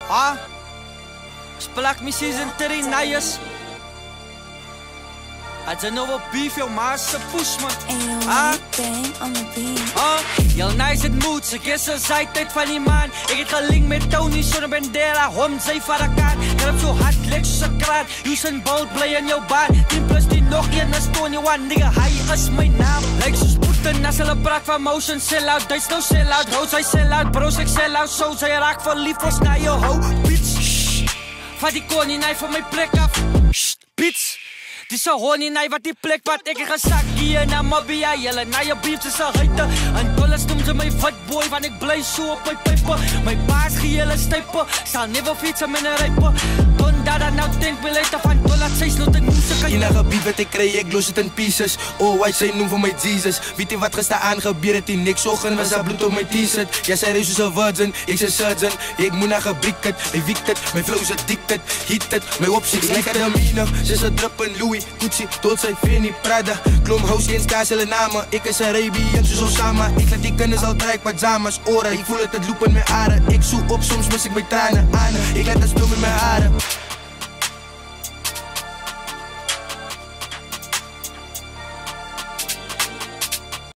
Ha? Splak me season 3 nice. Had ze nou wel beef, joh, maar ze push man. Heel nice het mood, ze gissen zij tijd van die man. Ik heb gelinkt met Tony, Sonne Bandera, hom, zij Farrakhan. Ik heb zo hard, lek zoals een kraan. Usain Bolt, blij in jouw baan. 10 plus die nog één, is Tony One, nigga, hij is mijn naam. Lijkt zoals Poeten, als hulle praat van motion, sell-out. Duits nou sell-out, rood, zij sell-out. Bros, ik sell-out, zo, zij raakt verliefd, was naar je ho, bitch. Vat die koning, hij van mijn plek af, bitch. Die zo honing, nee, wat die plek wat ik heb gezakt hier naar Mobia. Jelle, na je beef, ze zal heten. En dollars noemen ze mij fatboy, want ik blijf zo op mijn peper. Mijn baas gehele stijpen, zal never fietsen met een rijper. Don dat nou denk me later van dollars, zij sloot een moesje. In een gebied wat ik kreeg, ik los het in pieces. Oh, wij zijn noem voor mij Jesus. Weet je wat gestaan aangebieden, die niks ogen, was dat bloed op mijn t-shirt. Jij zei reus is een virgin, ik zei surgeon. Ik moet naar gebriekt het, hij wiekt het. Mijn flow is addicted, heat het. Mijn opzicht lekker de mine, ze is druppen Louis. Gucci, Dolce, Fendi, Prada. Klomhouse, geen skazele namen. Ik is Arabian, zo Osama. Ik laat die kennis al draai, pajamas, oren. Ik voel het loepen met haren. Ik zoek op, soms mis ik mijn tranen aan. Ik laat het spul met mijn haren.